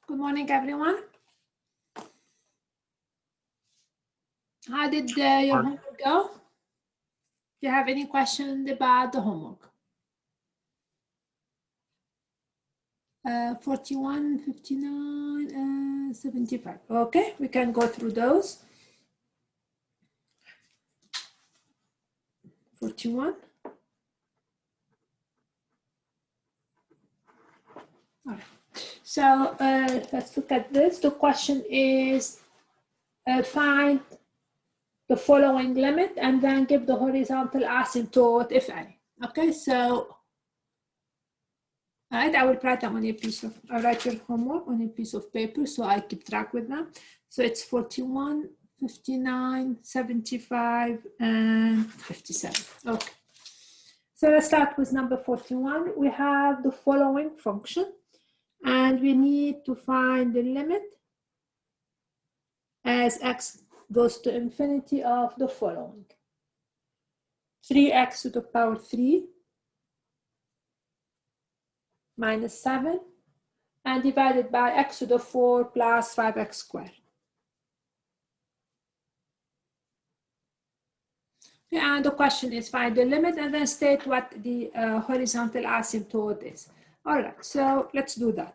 Good morning, everyone. How did your homework go? Do you have any questions about the homework? 41, 59, 75. Okay, we can go through those. 41. All right. So let's look at this. The question is find the following limit and then give the horizontal asymptote, if any. Okay, so all right, I will write them on a piece of, I'll write your homework on a piece of paper so I keep track with them. So it's 41, 59, 75, and 57. Okay. So let's start with number 41. We have the following function, and we need to find the limit as x goes to infinity of the following. 3x to the power 3 minus 7 and divided by x to the 4 plus 5x squared. Okay, and the question is find the limit and then state what the horizontal asymptote is. All right, so let's do that.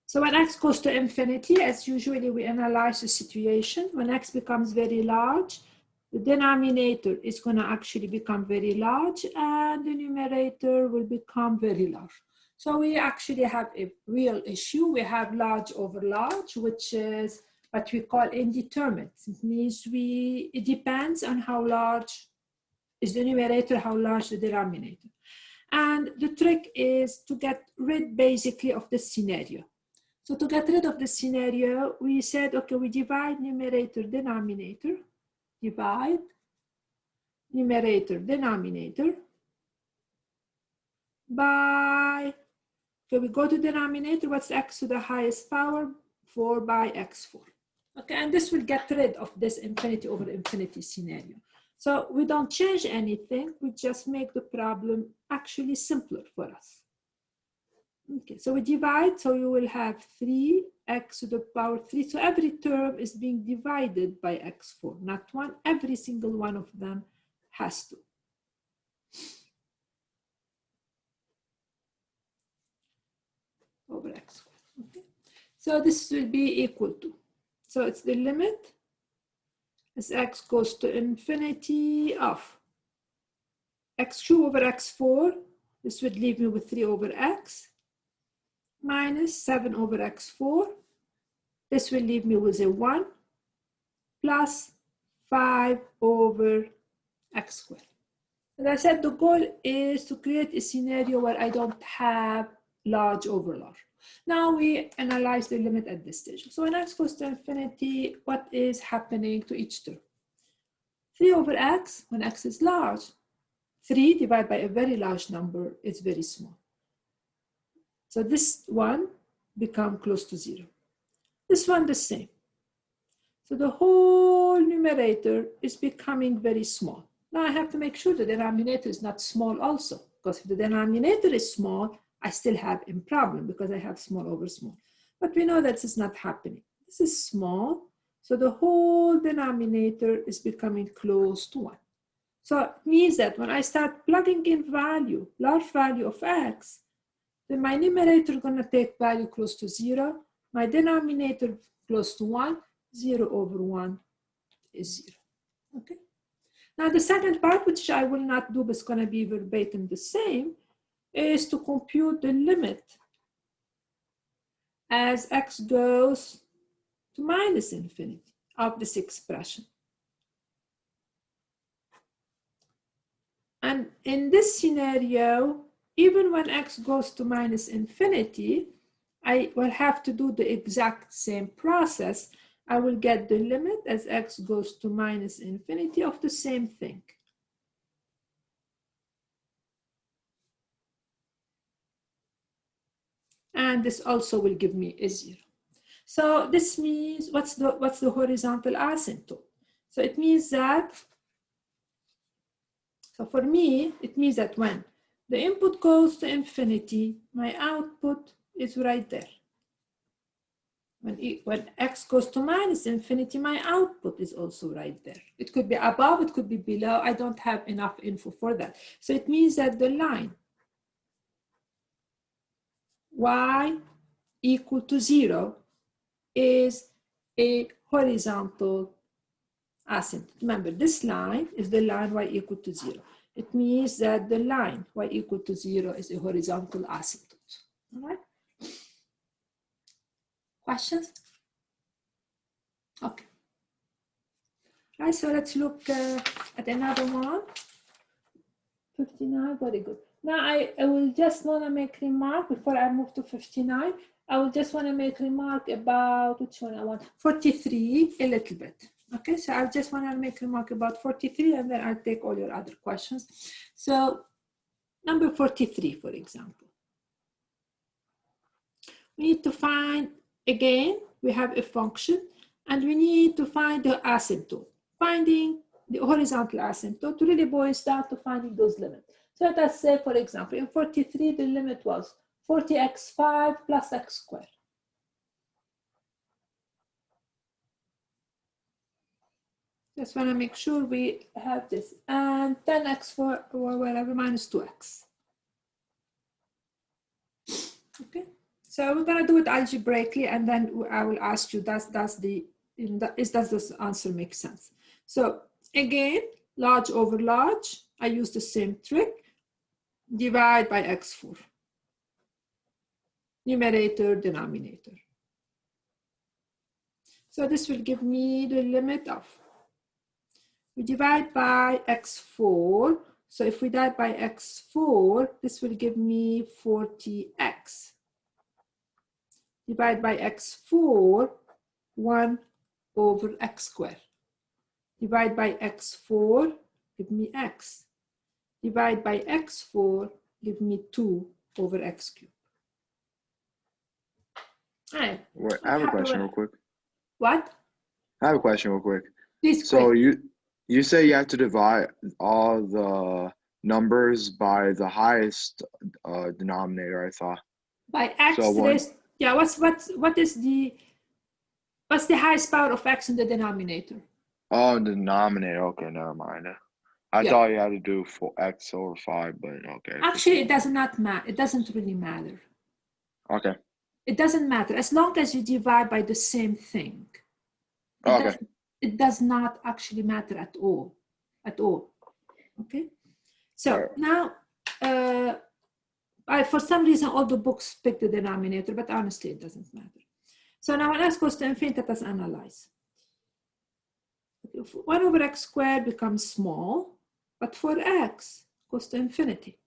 So when x goes to infinity, as usually we analyze the situation, when x becomes very large, the denominator is going to actually become very large and the numerator will become very large. So we actually have a real issue. We have large over large, which is what we call indeterminate. It means it depends on how large is the numerator, how large the denominator. And the trick is to get rid basically of this scenario. So to get rid of the scenario, we said, okay, we divide numerator, denominator, divide numerator, denominator by, okay, we go to denominator, what's x to the highest power? 4 by x4. Okay, and this will get rid of this infinity over infinity scenario. So we don't change anything, we just make the problem actually simpler for us. Okay, so we divide, so you will have 3x to the power 3. So every term is being divided by x4, not one. Every single one of them has to. Over x squared. Okay, so this will be equal to. So it's the limit as x goes to infinity of x3 over x4. This would leave me with 3 over x. Minus 7 over x4. This will leave me with a 1 plus 5 over x squared. As I said, the goal is to create a scenario where I don't have large over large. Now we analyze the limit at this stage. So when x goes to infinity, what is happening to each term? 3 over x, when x is large, 3 divided by a very large number is very small. So this one become close to 0. This one the same. So the whole numerator is becoming very small. Now I have to make sure the denominator is not small also, because if the denominator is small, I still have a problem because I have small over small. But we know that this is not happening. This is small, so the whole denominator is becoming close to 1. So it means that when I start plugging in value, large value of x, then my numerator is going to take value close to 0. My denominator close to 1. 0 over 1 is 0. Okay. Now the second part, which I will not do, but it's going to be verbatim the same, is to compute the limit as x goes to minus infinity of this expression. And in this scenario, even when x goes to minus infinity, I will have to do the exact same process. I will get the limit as x goes to minus infinity of the same thing. And this also will give me a 0. So this means, what's the horizontal asymptote? So it means that, so for me, it means that when the input goes to infinity, my output is right there. When x goes to minus infinity, my output is also right there. It could be above, it could be below. I don't have enough info for that. So it means that the line y equal to 0 is a horizontal asymptote. Remember, this line is the line y equal to 0. It means that the line y equal to 0 is a horizontal asymptote. All right? Questions? Okay. All right, so let's look at another one. 59, very good. Now I will just want to make remark before I move to 59. I will just want to make remark about which one I want. 43 a little bit. Okay, so I just want to make remark about 43 and then I'll take all your other questions. So number 43, for example. We need to find, again, we have a function and we need to find the asymptote. Finding the horizontal asymptote really boils down to finding those limits. So let us say, for example, in 43, the limit was 40x5 plus x squared. Just want to make sure we have this. And 10x or whatever minus 2x. Okay, so we're going to do it algebraically, and then I will ask you, does this answer make sense? So again, large over large, I use the same trick. Divide by x4. Numerator, denominator. So this will give me the limit of, we divide by x4. So if we divide by x4, this will give me 40x. Divide by x4, 1 over x squared. Divide by x4, give me x. Divide by x4, give me 2 over x cubed. All right. Wait, I have a question real quick. What? I have a question real quick. Please. So you say you have to divide all the numbers by the highest denominator, I thought. By x raised, yeah, what's the highest power of x in the denominator? Oh, the denominator. Okay, never mind. I thought you had to do for x over 5, but okay. Actually, it does not matter. It doesn't really matter. Okay. It doesn't matter as long as you divide by the same thing. It does not actually matter at all. Okay. So now, for some reason, all the books pick the denominator, but honestly, it doesn't matter. So now when x goes to infinity, let us analyze. 1 over x squared becomes small, but for x goes to infinity.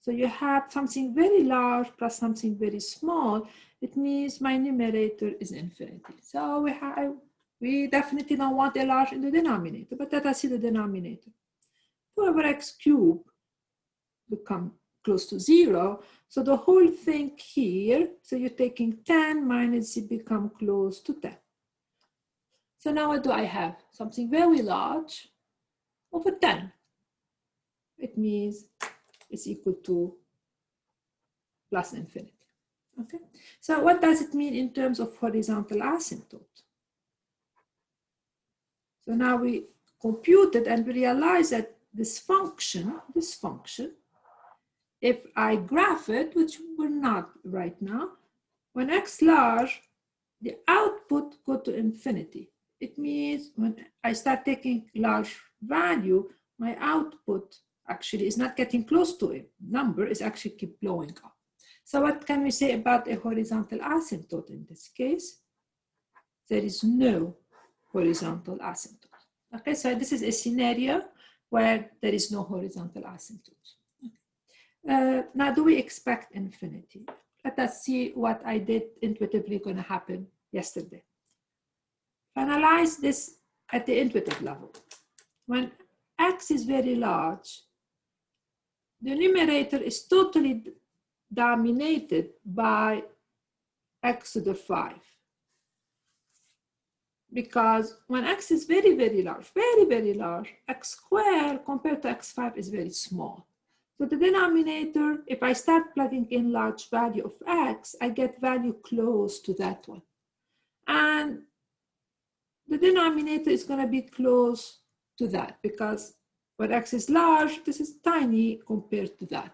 So you have something very large plus something very small. It means my numerator is infinity. So we definitely don't want a large in the denominator, but let us see the denominator. 2 over x cubed become close to 0. So the whole thing here, so you're taking 10 minus it become close to 10. So now what do I have? Something very large over 10. It means it's equal to plus infinity. Okay. So what does it mean in terms of horizontal asymptote? So now we computed and we realize that this function, if I graph it, which we're not right now, when x large, the output go to infinity. It means when I start taking large value, my output actually is not getting close to a number, is actually keep blowing up. So what can we say about a horizontal asymptote in this case? There is no horizontal asymptote. Okay, so this is a scenario where there is no horizontal asymptote. Okay. Now, do we expect infinity? Let us see what I did intuitively going to happen yesterday. Analyze this at the intuitive level. When x is very large, the numerator is totally dominated by x to the 5. Because when x is very, very large, x squared compared to x5 is very small. So the denominator, if I start plugging in large value of x, I get value close to that one. And the denominator is going to be close to that because when x is large, this is tiny compared to that.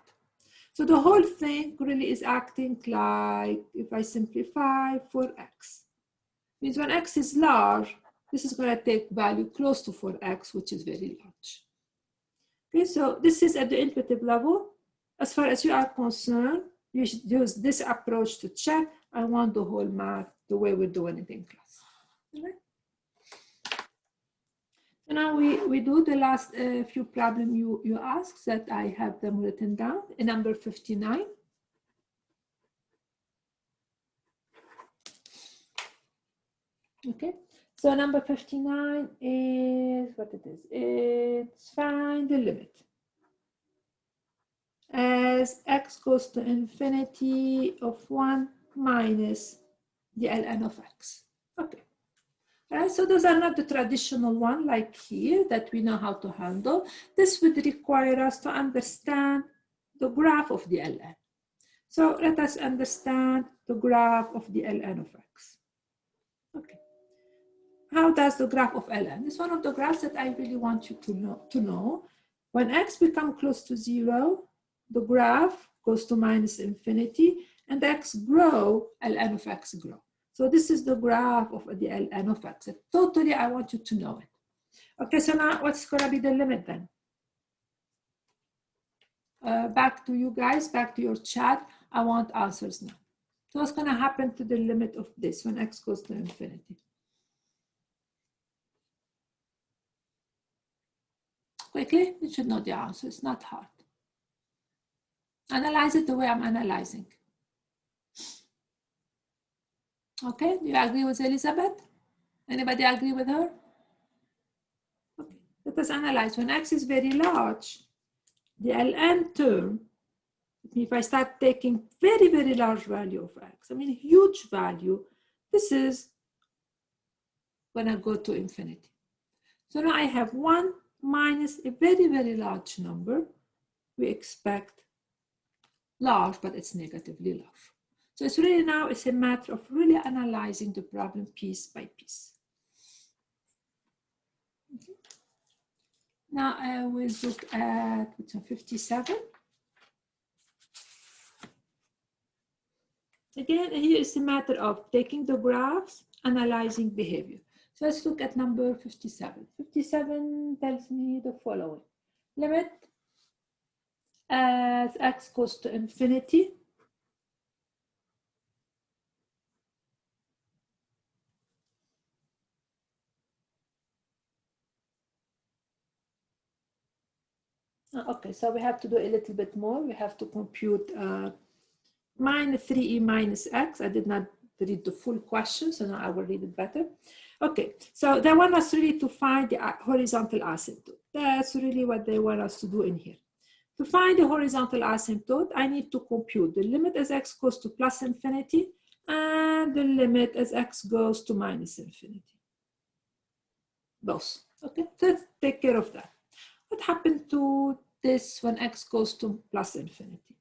So the whole thing really is acting like, if I simplify, for x. Means when x is large, this is going to take value close to 4x, which is very large. Okay, so this is at the intuitive level. As far as you are concerned, you should use this approach to check. I want the whole math the way we're doing it in class. All right? So now we do the last few problems you asked that I have them written down in number 59. Okay, so number 59 is what it is. It's find the limit as x goes to infinity of 1 minus the ln of x. Okay. All right, so those are not the traditional one like here that we know how to handle. This would require us to understand the graph of the ln. So let us understand the graph of the ln of x. Okay. How does the graph of ln? It's one of the graphs that I really want you to know. When x becomes close to 0, the graph goes to minus infinity, and x grow, ln of x grow. So this is the graph of the ln of x. Totally, I want you to know it. Okay, so now what's going to be the limit then? Back to you guys, back to your chat. I want answers now. So what's going to happen to the limit of this when x goes to infinity? Quickly, you should know the answer. It's not hard. Analyze it the way I'm analyzing. Okay, do you agree with Elizabeth? Anybody agree with her? Okay, let us analyze. When x is very large, the ln term, if I start taking very, very large value of x, I mean huge value, this is gonna go to infinity. So now I have 1 minus a very, very large number. We expect large, but it's negatively large. So it's really now, it's a matter of really analyzing the problem piece by piece. Okay. Now I will look at 57. Again, here is a matter of taking the graphs, analyzing behavior. So let's look at number 57. 57 tells me the following. Limit as x goes to infinity. Okay, so we have to do a little bit more. We have to compute minus 3e minus x. I did not read the full question, so now I will read it better. Okay, so they want us really to find the horizontal asymptote. That's really what they want us to do in here. To find the horizontal asymptote, I need to compute the limit as x goes to plus infinity and the limit as x goes to minus infinity. Both. Okay, so let's take care of that. What happened to this when x goes to plus infinity?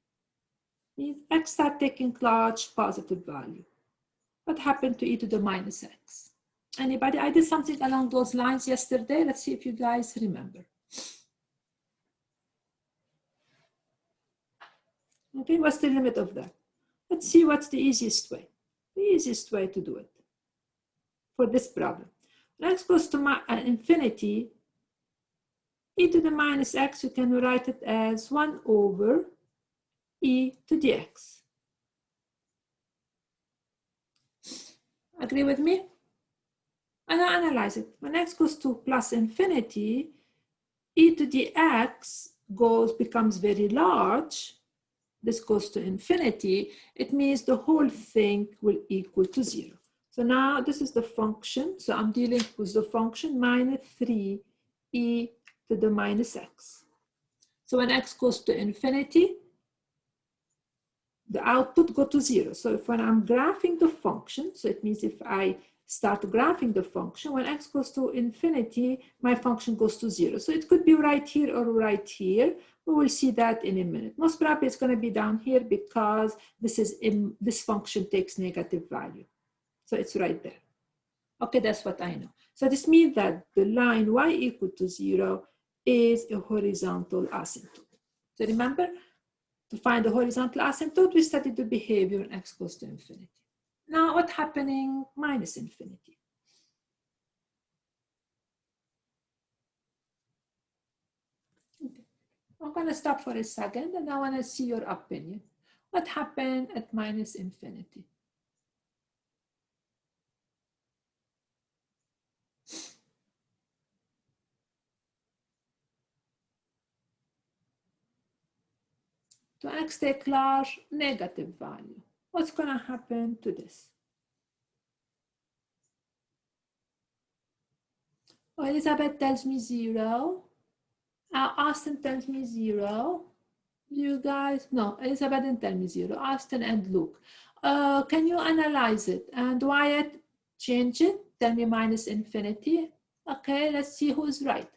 X start taking large positive value. What happened to e to the minus x? Anybody? I did something along those lines yesterday. Let's see if you guys remember. Okay, what's the limit of that? Let's see what's the easiest way. The easiest way to do it for this problem. When x goes to infinity, e to the minus x, you can write it as 1 over e to the x. Agree with me? And I analyze it. When x goes to plus infinity, e to the x becomes very large. This goes to infinity. It means the whole thing will equal to 0. So now this is the function. So I'm dealing with the function minus 3e to the minus x. So when x goes to infinity, the output go to 0. So if when I'm graphing the function, so it means if I start graphing the function, when x goes to infinity, my function goes to 0. So it could be right here or right here. We will see that in a minute. Most probably it's going to be down here because this function takes negative value. So it's right there. Okay, that's what I know. So this means that the line y equal to 0 is a horizontal asymptote. So remember, to find the horizontal asymptote, we studied the behavior when x goes to infinity. Now what's happening minus infinity? Okay. I'm going to stop for a second and I want to see your opinion. What happened at minus infinity? To x take large negative value. What's going to happen to this? Oh, Elizabeth tells me 0. Austin tells me 0. You guys, no, Elizabeth didn't tell me 0. Austin and Luke. Can you analyze it? And Wyatt, change it. Tell me minus infinity. Okay, let's see who's right.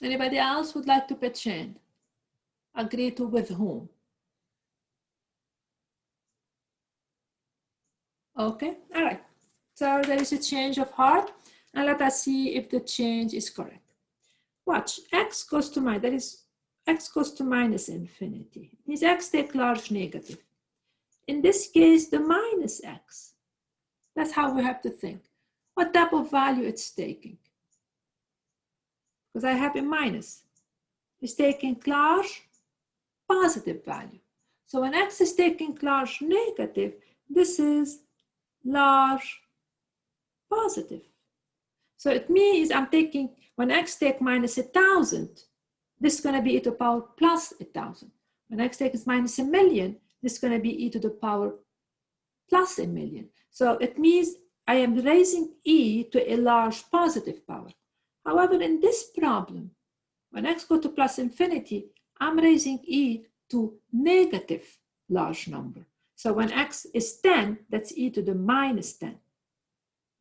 Anybody else would like to pitch in? Agree to with whom? Okay, all right. So there is a change of heart. And let us see if the change is correct. Watch, x goes to minus, that is, x goes to minus infinity. It means x take large negative. In this case, the minus x. That's how we have to think. What type of value it's taking? Because I have a minus. It's taking large positive value. So when x is taking large negative, this is large positive. So it means I'm taking, when x take minus 1,000, this is going to be e to the power plus 1,000. When x takes minus 1,000,000, this is going to be e to the power plus 1,000,000. So it means I am raising e to a large positive power. However, in this problem, when x goes to plus infinity, I'm raising e to negative large number. So when x is 10, that's e to the minus 10,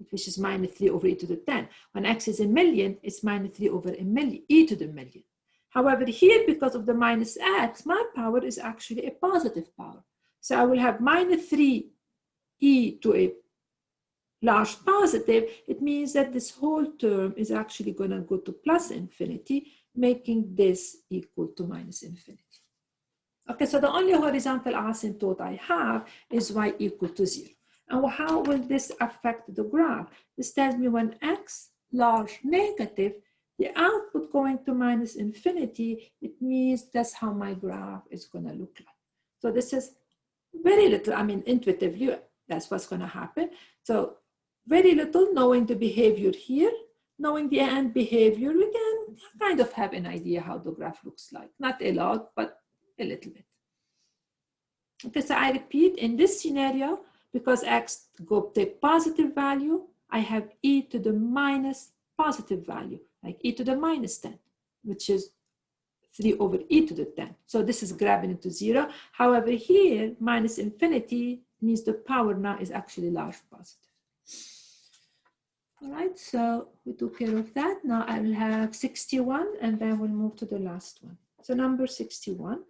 which is minus 3 over e to the 10. When x is 1,000,000, it's minus 3 over 1,000,000, e to the 1,000,000. However, here, because of the minus x, my power is actually a positive power. So I will have minus 3 e to a large positive. It means that this whole term is actually going to go to plus infinity, making this equal to minus infinity. Okay, so the only horizontal asymptote I have is y equal to 0. And how will this affect the graph? This tells me when x large negative, the output going to minus infinity, it means that's how my graph is going to look like. So this is very little, I mean, intuitively, that's what's going to happen. So very little knowing the behavior here, knowing the end behavior, we can kind of have an idea how the graph looks like. Not a lot, but a little bit. Okay, so I repeat, in this scenario, because x go take positive value, I have e to the minus positive value, like e to the minus 10, which is 3 over e to the 10. So this is grabbing into 0. However, here, minus infinity means the power now is actually large positive. All right, so we took care of that. Now I will have 61, and then we'll move to the last one. So number 61.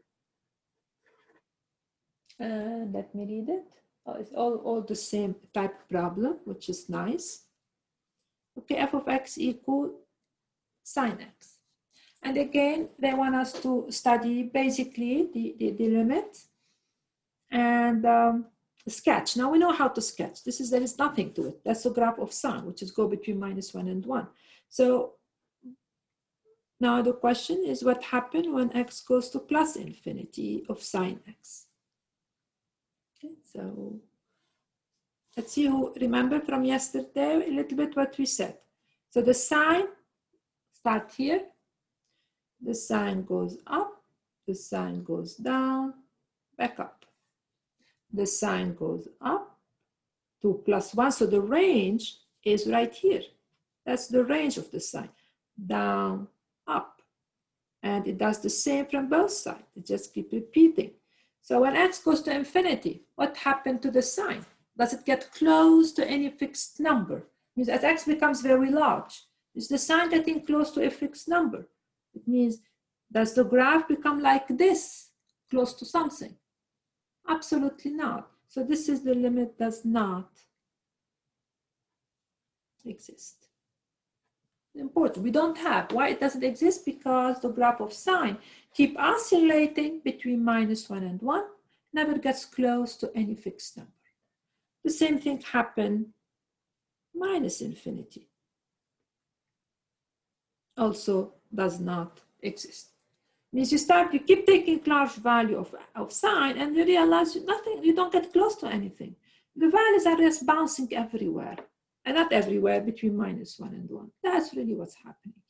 Let me read it. Oh, it's all the same type of problem, which is nice. Okay, f of x equal sine x. And again, they want us to study basically the limit and sketch. Now we know how to sketch. There is nothing to it. That's a graph of sine, which is go between minus 1 and 1. So now the question is what happens when x goes to plus infinity of sine x. Okay, so let's see who remember from yesterday a little bit what we said. So the sine start here. The sine goes up, the sine goes down, back up. The sine goes up to plus 1. So the range is right here. That's the range of the sine. Down, up. And it does the same from both sides. It just keeps repeating. So when x goes to infinity, what happened to the sine? Does it get close to any fixed number? It means as x becomes very large, is the sine getting close to a fixed number? It means, does the graph become like this, close to something? Absolutely not. So this is the limit does not exist. Important. We don't have. Why it doesn't exist? Because the graph of sine keep oscillating between -1 and 1, never gets close to any fixed number. The same thing happened minus infinity. Also does not exist. Means you keep taking large value of sine and you realize nothing, you don't get close to anything. The values are just bouncing everywhere. And not everywhere, between -1 and 1. That's really what's happening.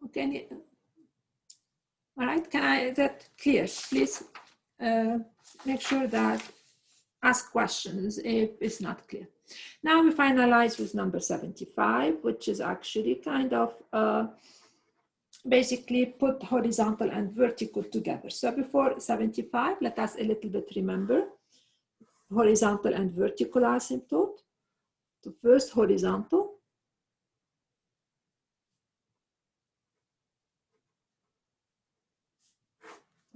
Okay, all right, is that clear? Please make sure that ask questions if it's not clear. Now we finalize with number 75, which is actually kind of basically put horizontal and vertical together. So before 75, let us a little bit remember horizontal and vertical asymptote. So first horizontal.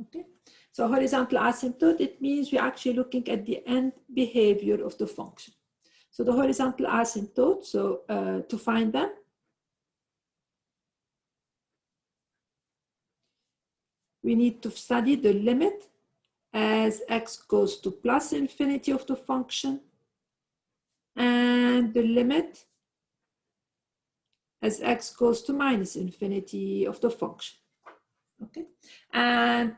Okay, so horizontal asymptote, it means we're actually looking at the end behavior of the function. So the horizontal asymptote, so to find them, we need to study the limit as x goes to plus infinity of the function and the limit as x goes to minus infinity of the function. Okay, and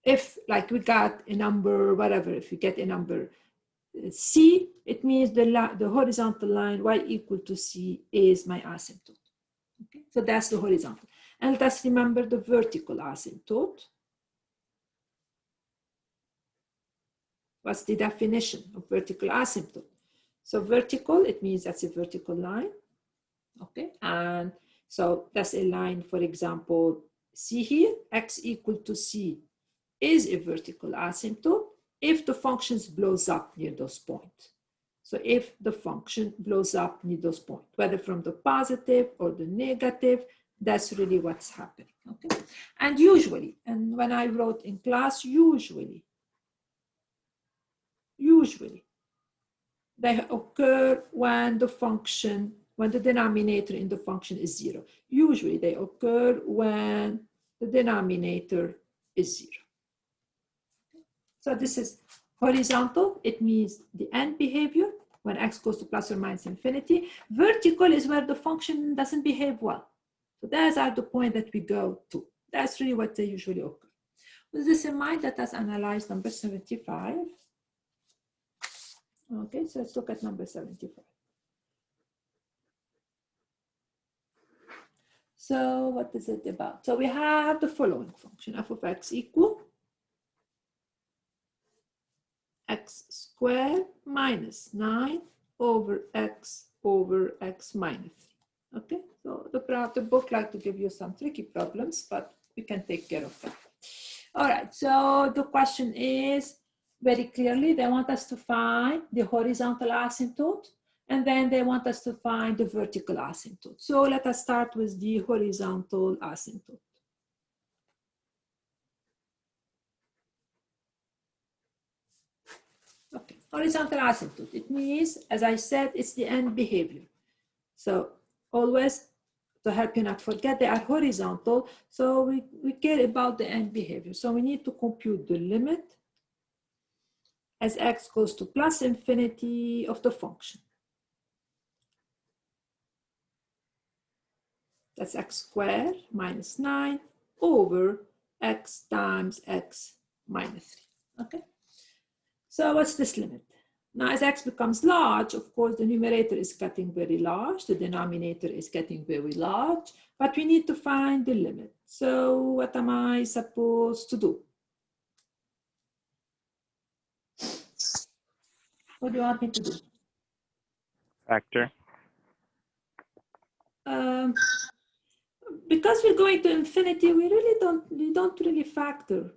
if like we got a number, whatever, if we get a number c, it means the horizontal line y equal to c is my asymptote. Okay, so that's the horizontal. And let us remember the vertical asymptote. What's the definition of vertical asymptote? So vertical, it means that's a vertical line. Okay, and so that's a line, for example, C here, x equal to c is a vertical asymptote if the function blows up near those points. So if the function blows up near those points, whether from the positive or the negative, that's really what's happening. Okay, and usually, and when I wrote in class, usually, they occur when the function, when the denominator in the function is 0. Usually they occur when the denominator is 0. So this is horizontal. It means the end behavior when x goes to plus or minus infinity. Vertical is where the function doesn't behave well. So those are the point that we go to. That's really what they usually occur. With this in mind, let us analyze number 75. Okay, so let's look at number 75. So what is it about? So we have the following function, f of x equal x squared minus 9 over x minus 3. Okay, so the book like to give you some tricky problems, but we can take care of that. All right, so the question is very clearly, they want us to find the horizontal asymptote, and then they want us to find the vertical asymptote. So let us start with the horizontal asymptote. Okay, horizontal asymptote. It means, as I said, it's the end behavior. So always, to help you not forget, they are horizontal. So we care about the end behavior. So we need to compute the limit as x goes to plus infinity of the function. That's x squared minus 9 over x times x minus 3. Okay. So what's this limit? Now, as x becomes large, of course, the numerator is getting very large, the denominator is getting very large, but we need to find the limit. So what am I supposed to do? What do you want me to do? Factor. Because we're going to infinity, we don't really factor.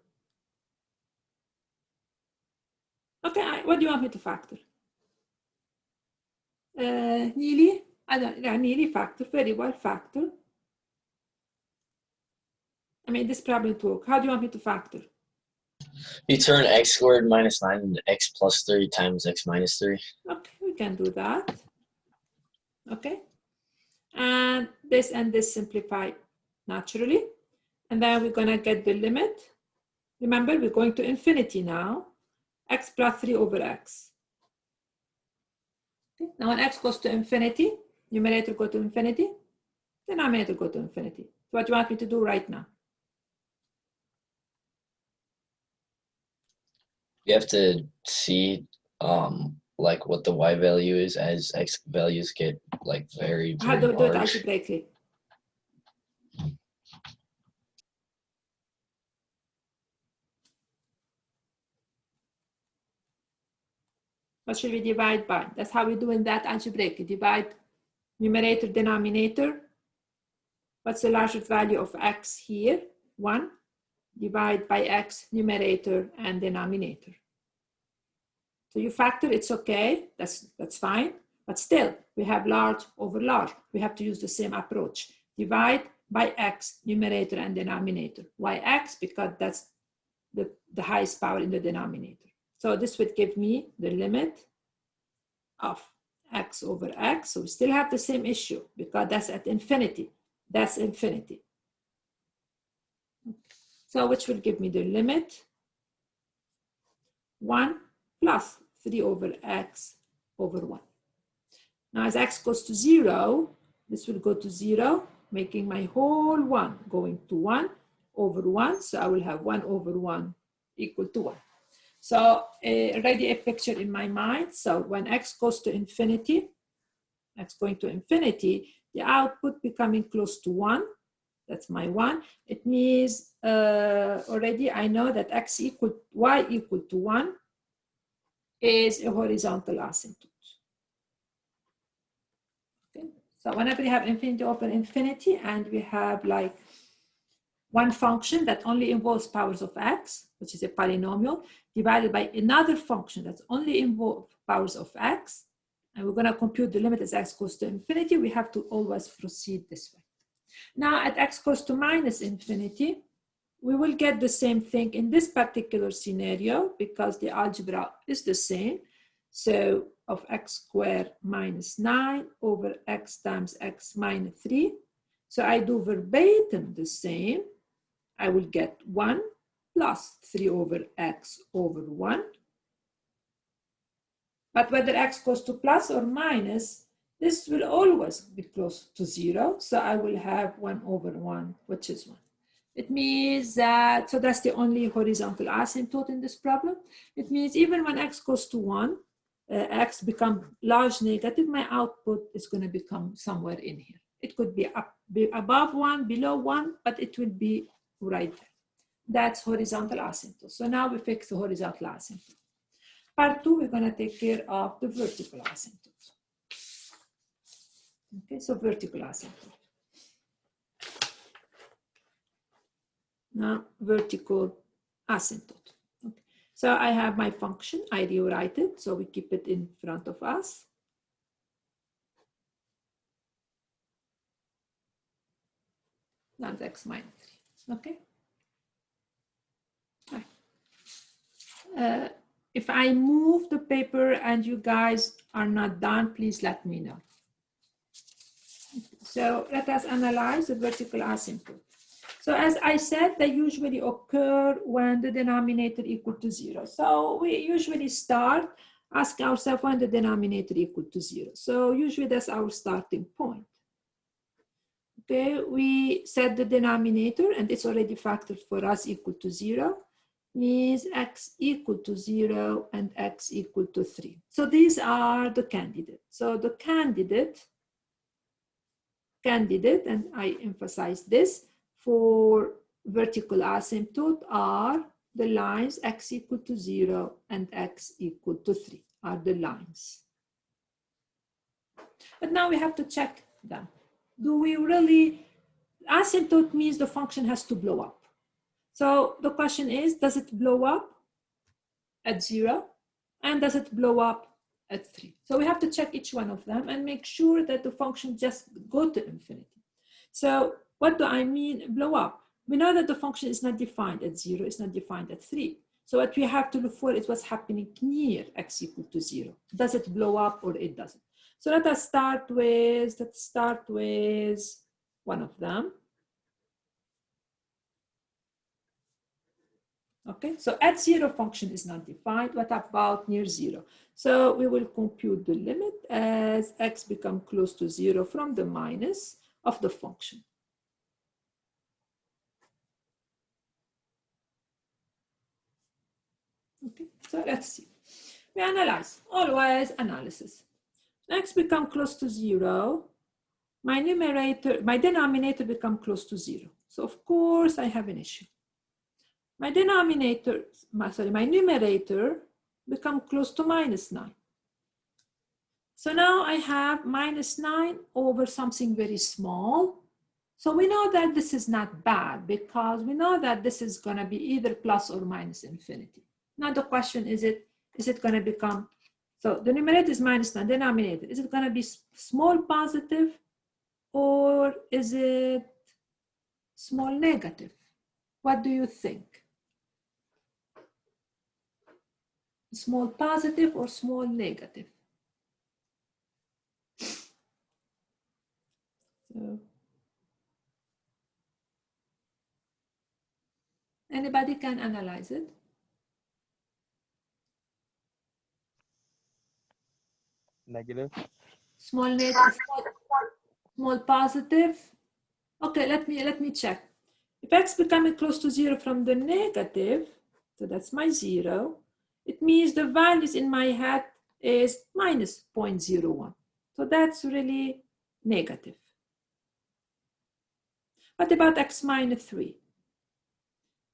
Okay, what do you want me to factor? Nearly, I don't, yeah, nearly factor, very well factor. I mean, this problem to work. How do you want me to factor? You turn x squared minus 9 into x plus 3 times x minus 3. Okay, we can do that. Okay. And this simplify naturally. And then we're going to get the limit. Remember, we're going to infinity now. X plus 3 over x. Okay. Now when x goes to infinity, numerator go to infinity, denominator go to infinity. So what do you want me to do right now? You have to see like what the y value is as x values get like very, How very do we do it large. algebraically? What should we divide by? That's how we do in that algebraically. Divide numerator, denominator. What's the largest value of x here? 1. Divide by x, numerator and denominator. So you factor, it's okay, that's fine. But still, we have large over large. We have to use the same approach. Divide by x, numerator and denominator. Why x? Because that's the highest power in the denominator. So this would give me the limit of x over x. So we still have the same issue because that's at infinity. That's infinity. So which will give me the limit 1 plus 3 over x over 1. Now as x goes to 0, this will go to 0, making my whole 1 going to 1 over 1. So I will have 1 over 1 equal to 1. So already a picture in my mind. So when x goes to infinity, x going to infinity, the output becoming close to 1. That's my 1. It means already I know that y equal to 1 is a horizontal asymptote. Okay. So whenever you have infinity over infinity and we have like one function that only involves powers of x, which is a polynomial, divided by another function that's only involves powers of x, and we're going to compute the limit as x goes to infinity, we have to always proceed this way. Now at x goes to minus infinity, we will get the same thing in this particular scenario because the algebra is the same. So of x squared minus 9 over x times x minus 3. So I do verbatim the same. I will get 1 plus 3 over x over 1. But whether x goes to plus or minus, this will always be close to 0. So I will have 1 over 1, which is 1. It means that, so that's the only horizontal asymptote in this problem. It means even when x goes to 1, x become large negative, my output is going to become somewhere in here. It could be above 1, below 1, but it will be right there. That's horizontal asymptote. So now we fix the horizontal asymptote. Part 2, we're going to take care of the vertical asymptote. Okay, so vertical asymptote. Now, vertical asymptote. Okay. So I have my function, I rewrite it, so we keep it in front of us. That's x minus 3, okay? Right. If I move the paper and you guys are not done, please let me know. So let us analyze the vertical asymptote. So as I said, they usually occur when the denominator equal to 0. So we usually start, ask ourselves when the denominator equal to 0. So usually that's our starting point. Okay, we set the denominator and it's already factored for us equal to 0. Means x equal to 0 and x equal to 3. So these are the candidates. So the candidate, and I emphasize this, for vertical asymptote are the lines x equal to 0 and x equal to 3 are the lines. But now we have to check them. Do we really, asymptote means the function has to blow up. So the question is, does it blow up at 0? And does it blow up at 3? So we have to check each one of them and make sure that the function just go to infinity. So what do I mean blow up? We know that the function is not defined at 0, it's not defined at 3. So what we have to look for is what's happening near x equal to 0. Does it blow up or it doesn't? So let's start with one of them. Okay, so at 0 function is not defined. What about near 0? So we will compute the limit as x become close to 0 from the minus of the function. Okay, so let's see. We analyze, always analysis. X become close to 0. My denominator become close to 0. So of course I have an issue. My numerator become close to -9. So now I have -9 over something very small. So we know that this is not bad because we know that this is going to be either plus or minus infinity. Now the question is it going to become, so the numerator is -9, denominator, is it going to be small positive or is it small negative? What do you think? Small positive or small negative? So, anybody can analyze it? Negative. Small negative, small positive. Okay, let me check. If x becoming close to 0 from the negative, so that's my 0, it means the values in my head is minus 0.01. So that's really negative. What about x minus 3?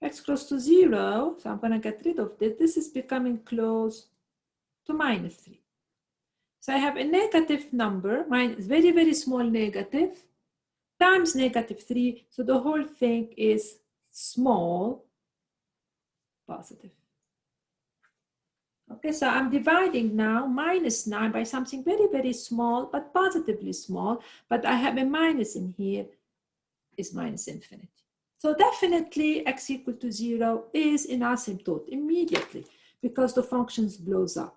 X close to 0, so I'm going to get rid of this. This is becoming close to -3. So I have a negative number, very, very small negative, times -3. So the whole thing is small positive. Okay, so I'm dividing now -9 by something very, very small, but positively small. But I have a minus in here, is minus infinity. So definitely x equal to 0 is an asymptote immediately because the function blows up.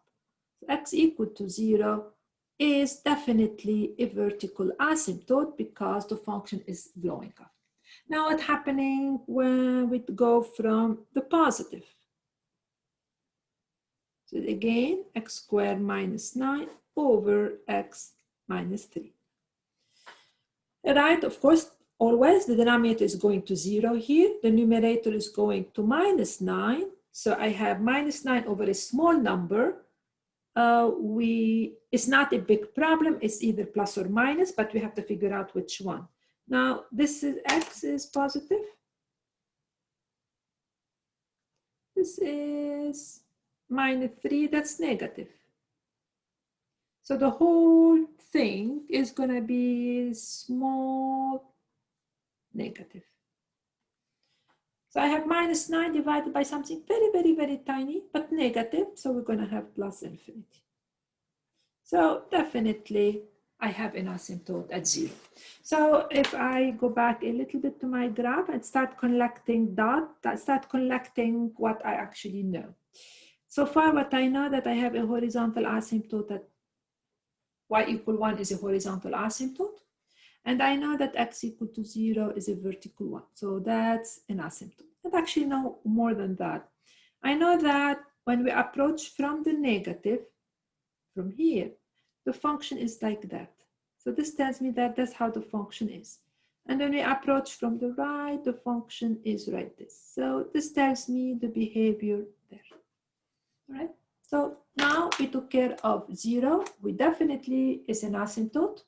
So x equal to 0 is definitely a vertical asymptote because the function is blowing up. Now what's happening when we go from the positive? So again, x squared minus 9 over x minus 3. Right, of course, always the denominator is going to 0 here. The numerator is going to -9. So I have -9 over a small number. It's not a big problem. It's either plus or minus, but we have to figure out which one. Now, this is x is positive. This is -3, that's negative. So the whole thing is going to be small negative. So I have -9 divided by something very, very, very tiny, but negative. So we're going to have plus infinity. So definitely I have an asymptote at 0. So if I go back a little bit to my graph and start collecting what I actually know. So far what I know that I have a horizontal asymptote at y equal 1 is a horizontal asymptote. And I know that x equal to 0 is a vertical one. So that's an asymptote. And actually no more than that. I know that when we approach from the negative, from here, the function is like that. So this tells me that that's how the function is. And when we approach from the right, the function is like this. So this tells me the behavior there. All right. So now we took care of 0. We definitely is an asymptote.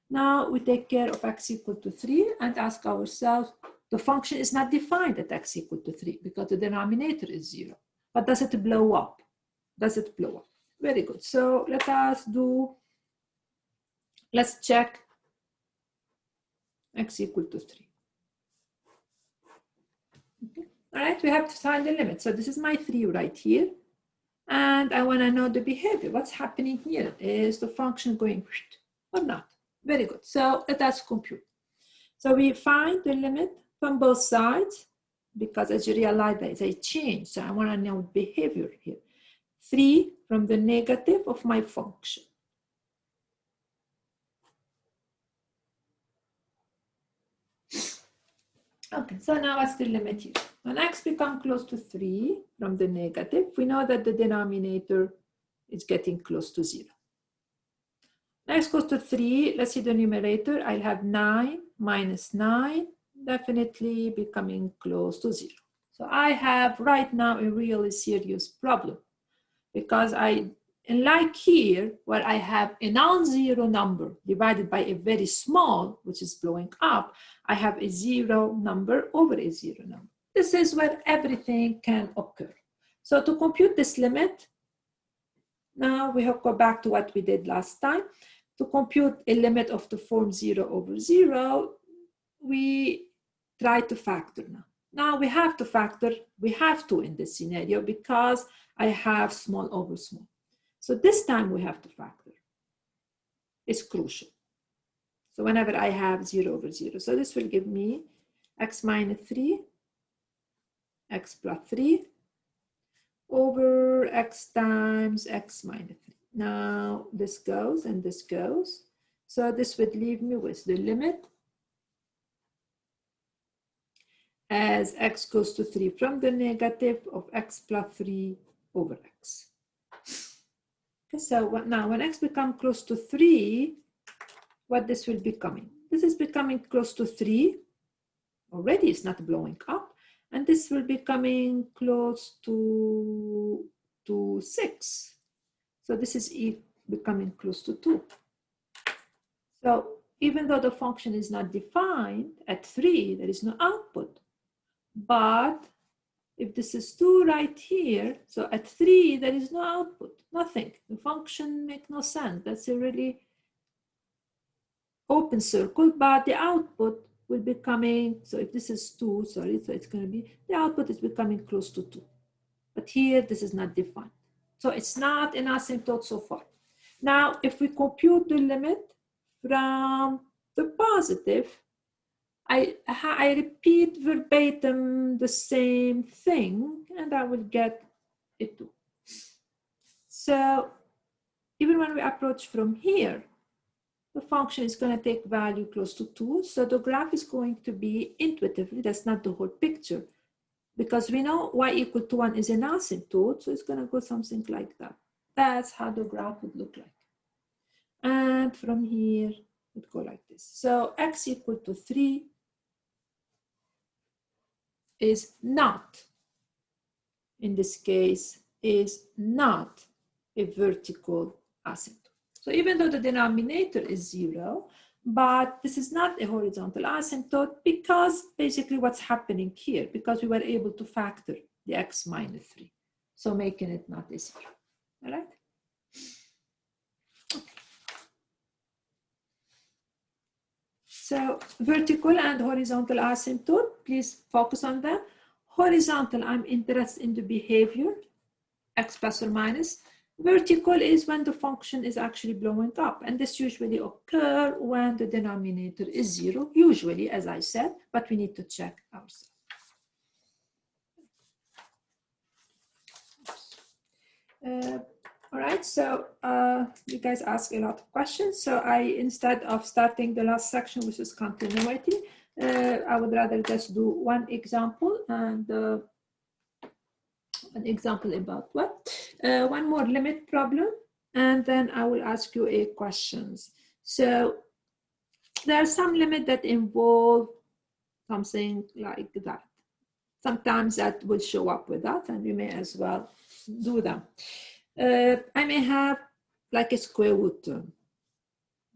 Now we take care of x equal to 3 and ask ourselves, the function is not defined at x equal to 3 because the denominator is 0. But does it blow up? Does it blow up? Very good. So let's check x equal to 3. Okay. All right, we have to find the limit. So this is my 3 right here. And I want to know the behavior. What's happening here? Is the function going or not? Very good. So let us compute. So we find the limit from both sides, because as you realize that they change. So I want to know behavior here. 3 from the negative of my function. Okay, so now what's the limit here? When x becomes close to 3 from the negative, we know that the denominator is getting close to 0. X goes to 3, let's see the numerator. I'll have 9 minus 9, definitely becoming close to 0. So I have right now a really serious problem, because like here, where I have a non-zero number divided by a very small, which is blowing up, I have a 0 number over a 0 number. This is where everything can occur. So to compute this limit, now we have to go back to what we did last time. To compute a limit of the form 0 over 0, we try to factor now. Now we have to factor, we have to in this scenario, because I have small over small. So this time we have to factor. It's crucial. So whenever I have 0 over 0, so this will give me x minus 3, x plus 3, over x times x minus 3. Now this goes and this goes. So this would leave me with the limit as x goes to 3 from the negative of x plus 3 over x. Okay, so now when x becomes close to 3, what this will be coming? This is becoming close to 3. Already it's not blowing up. And this will be coming close to 6. So this is becoming close to 2. So even though the function is not defined, at 3, there is no output. But if this is 2 right here, so at 3, there is no output, nothing. The function makes no sense. That's a really open circle, but the output will be coming, so if this is 2, sorry, so it's going to be, the output is becoming close to 2. But here, this is not defined. So it's not an asymptote so far. Now, if we compute the limit from the positive, I repeat verbatim the same thing, and I will get a 2. So even when we approach from here, the function is going to take value close to 2. So the graph is going to be intuitively, that's not the whole picture, because we know y equal to 1 is an asymptote, so it's going to go something like that. That's how the graph would look like. And from here, it would go like this. So x equal to 3 is not, in this case, is not a vertical asymptote. So even though the denominator is 0, but this is not a horizontal asymptote, because basically what's happening here, because we were able to factor the x minus 3, so making it not a 0. All right? Okay. So vertical and horizontal asymptote, please focus on them. Horizontal, I'm interested in the behavior, x plus or minus. Vertical is when the function is actually blowing up, and this usually occurs when the denominator is 0, usually, as I said, but we need to check ourselves. All right, so you guys ask a lot of questions. So instead of starting the last section, which is continuity, I would rather just do one example, and an example about what? One more limit problem, and then I will ask you a questions. So there are some limits that involve something like that. Sometimes that will show up with that, and we may as well do them. I may have like a square root term.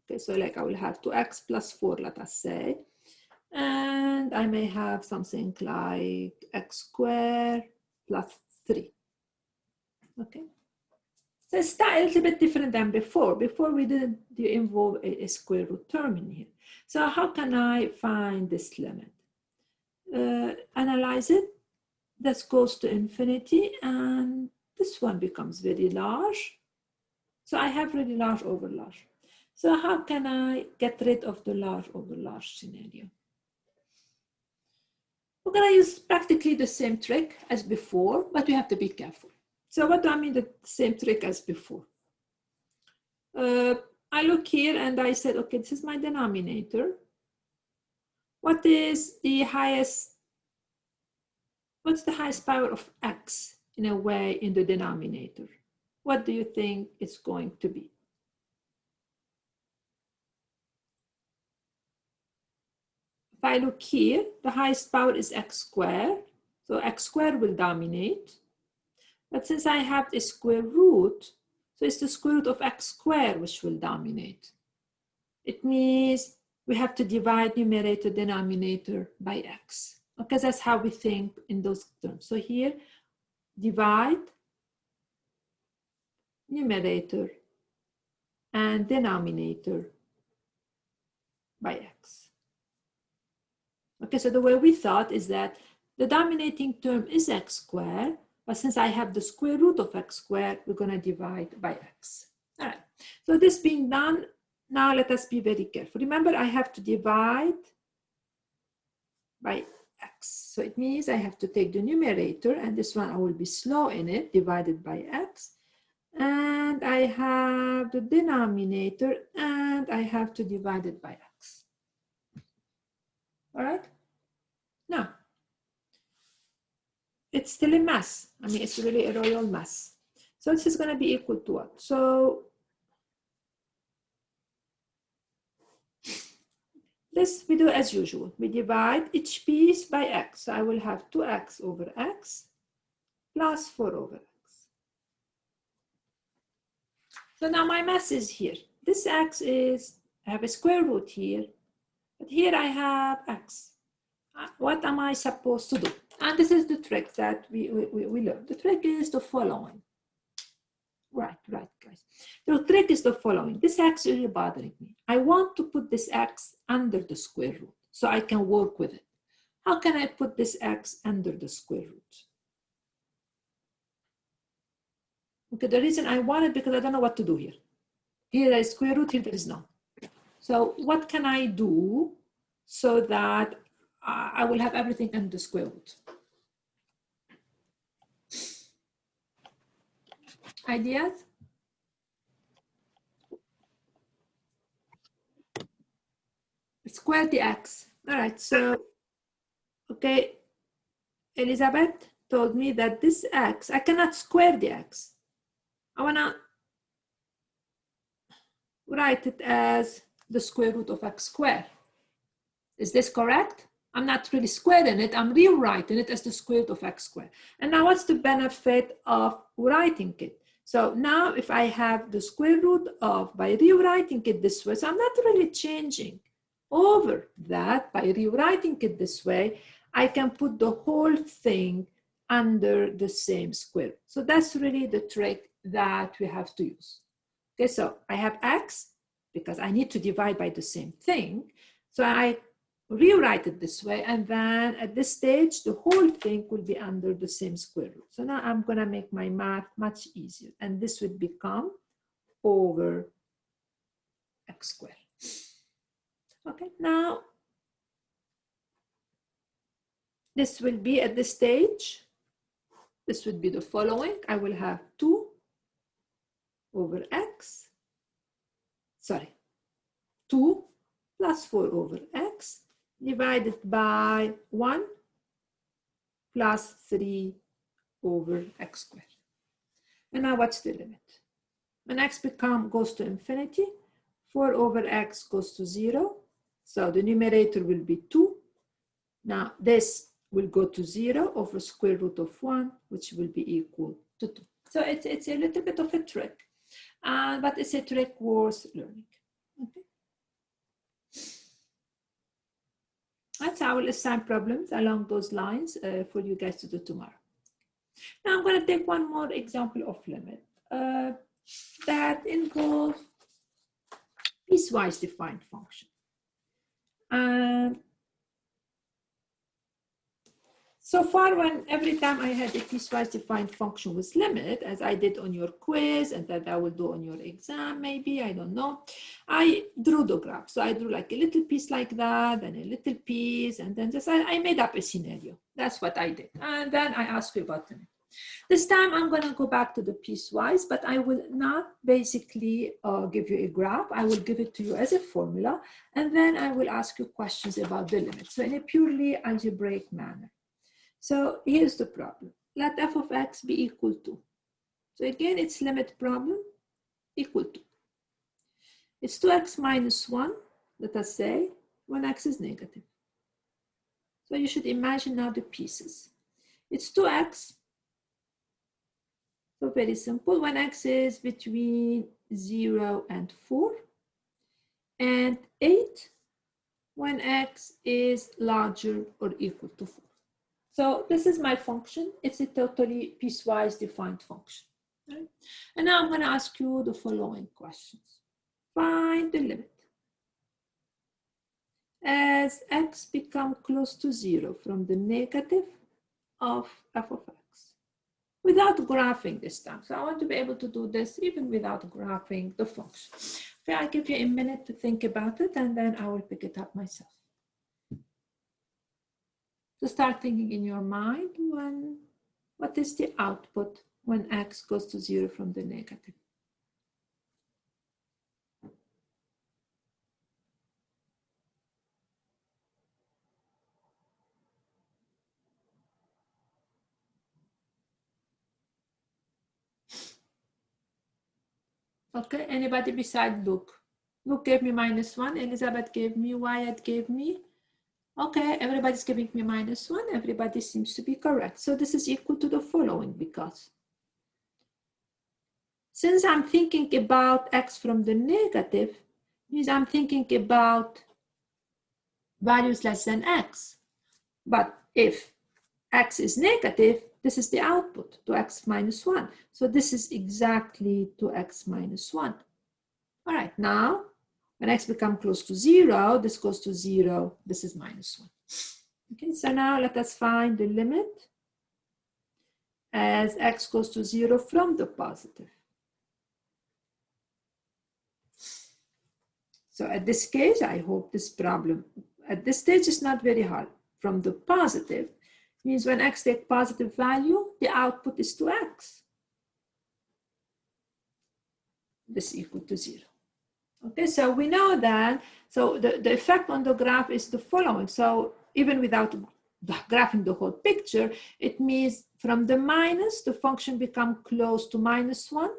Okay, so like I will have 2x plus 4, let us say. And I may have something like x squared plus 3. Okay. So it's a little bit different than before. Before we didn't involve a square root term in here. So how can I find this limit? Analyze it. This goes to infinity, and this one becomes very large. So I have really large over large. So how can I get rid of the large over large scenario? We're going to use practically the same trick as before, but we have to be careful. So what do I mean the same trick as before? I look here and I said, okay, this is my denominator. What is the highest, what's the highest power of x in a way in the denominator? What do you think it's going to be? If I look here, the highest power is x squared. So x squared will dominate. But since I have the square root, so it's the square root of x squared which will dominate. It means we have to divide numerator denominator by x. Okay, that's how we think in those terms. So here, divide numerator and denominator by x. Okay, so the way we thought is that the dominating term is x squared, but since I have the square root of x squared, we're going to divide by x. All right, so this being done, now let us be very careful. Remember, I have to divide by x. So it means I have to take the numerator, and this one I will be slow in it, divided by x. And I have the denominator, and I have to divide it by x. All right? Now, it's still a mess. I mean, it's really a royal mess. So this is going to be equal to what? So this we do as usual. We divide each piece by x. So I will have 2x over x plus 4 over x. So now my mass is here. This x is, I have a square root here, but here I have x. What am I supposed to do? And this is the trick that we learned. The trick is the following. Right, guys. The trick is the following. This x is really bothering me. I want to put this x under the square root so I can work with it. How can I put this x under the square root? Okay, the reason I want it because I don't know what to do here. Here there is square root, here there is none. So what can I do so that I will have everything under the square root? Ideas? Square the x. All right, so, okay, Elizabeth told me that this x, I cannot square the x. I wanna write it as the square root of x squared. Is this correct? I'm not really squaring it, I'm rewriting it as the square root of x squared. And now what's the benefit of writing it? So now if I have the square root of, by rewriting it this way, so I'm not really changing over that. By rewriting it this way, I can put the whole thing under the same square root. So that's really the trick that we have to use. Okay, so I have x because I need to divide by the same thing. So I rewrite it this way, and then at this stage, the whole thing will be under the same square root. So now I'm gonna make my math much easier, and this would become over x squared. Okay, now this will be at this stage, this would be the following. I will have 2 over x, 2 plus 4 over x divided by 1 plus 3 over x squared. And now what's the limit? When x goes to infinity, 4 over x goes to 0. So the numerator will be 2. Now this will go to 0 over square root of 1, which will be equal to 2. So it's a little bit of a trick, but it's a trick worth learning. Okay. That's how I will assign problems along those lines for you guys to do tomorrow. Now I'm going to take one more example of limit that involves piecewise defined function. So far, every time I had a piecewise defined function with limit, as I did on your quiz and that I will do on your exam, maybe, I don't know, I drew the graph. So I drew like a little piece like that, and a little piece, and then just I made up a scenario. That's what I did. And then I asked you about limit. This time I'm going to go back to the piecewise, but I will not basically give you a graph. I will give it to you as a formula, and then I will ask you questions about the limit. So in a purely algebraic manner. So here's the problem. Let f of x be equal to. So again, it's limit problem equal to. It's 2x minus 1, let us say, when x is negative. So you should imagine now the pieces. It's 2x. So very simple, when x is between 0 and 4, and 8 when x is larger or equal to 4. So this is my function. It's a totally piecewise defined function. Right? And now I'm going to ask you the following questions. Find the limit as x become close to 0 from the negative of f of x. Without graphing this time. So I want to be able to do this even without graphing the function. Okay, I'll give you a minute to think about it, and then I will pick it up myself. So start thinking in your mind what is the output when x goes to 0 from the negative. Okay, anybody beside Luke? Luke gave me -1, Elizabeth gave me, Wyatt gave me. Okay, everybody's giving me -1. Everybody seems to be correct. So this is equal to the following, because since I'm thinking about x from the negative, means I'm thinking about values less than x. But if x is negative, this is the output, 2x minus 1. So this is exactly 2x minus 1. All right, now when x becomes close to 0, this goes to 0, this is -1. Okay, so now let us find the limit as x goes to 0 from the positive. So at this case, I hope this problem, at this stage, is not very hard. From the positive, means when x takes positive value, the output is 2x. This is equal to 0. Okay, so we know that, so the effect on the graph is the following. So even without graphing the whole picture, it means from the minus, the function becomes close to -1.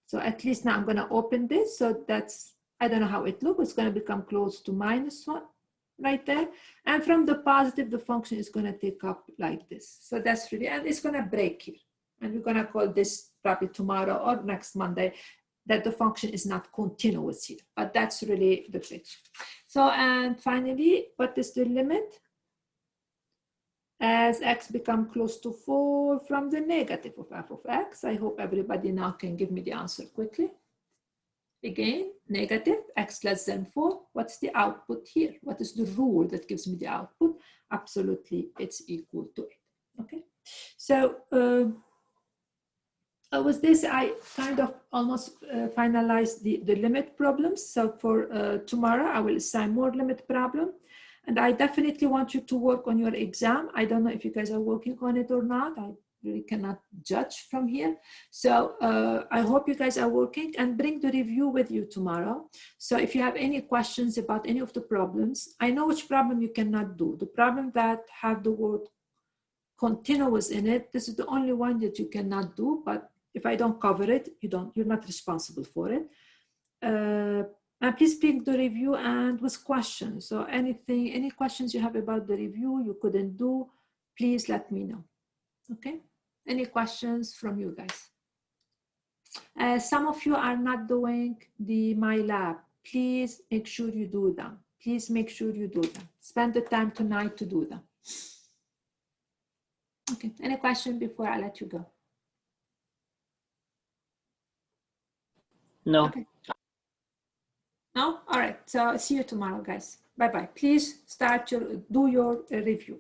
So at least now I'm going to open this. So that's, I don't know how it looks. It's going to become close to -1 right there. And from the positive, the function is going to take up like this. So that's really, and it's going to break here. And we're going to call this probably tomorrow or next Monday, that the function is not continuous here. But that's really the picture. So, and finally, what is the limit? As x become close to 4 from the negative of f of x. I hope everybody now can give me the answer quickly. Again, negative, x less than 4. What's the output here? What is the rule that gives me the output? Absolutely, it's equal to 8. Okay, so with this, I kind of almost finalized the limit problems. So for tomorrow, I will assign more limit problem. And I definitely want you to work on your exam. I don't know if you guys are working on it or not. I really cannot judge from here. So I hope you guys are working, and bring the review with you tomorrow. So if you have any questions about any of the problems, I know which problem you cannot do. The problem that have the word continuous in it, this is the only one that you cannot do. But if I don't cover it, you're not responsible for it. And please pick the review and with questions. So any questions you have about the review you couldn't do, please let me know. Okay? Any questions from you guys? Some of you are not doing my lab. Please make sure you do them. Please make sure you do them. Spend the time tonight to do them. Okay, any question before I let you go? No. Okay. No? All right, so see you tomorrow, guys. Bye-bye. Please do your review.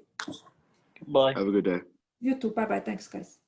Bye. Have a good day. You too. Bye bye. Thanks, guys.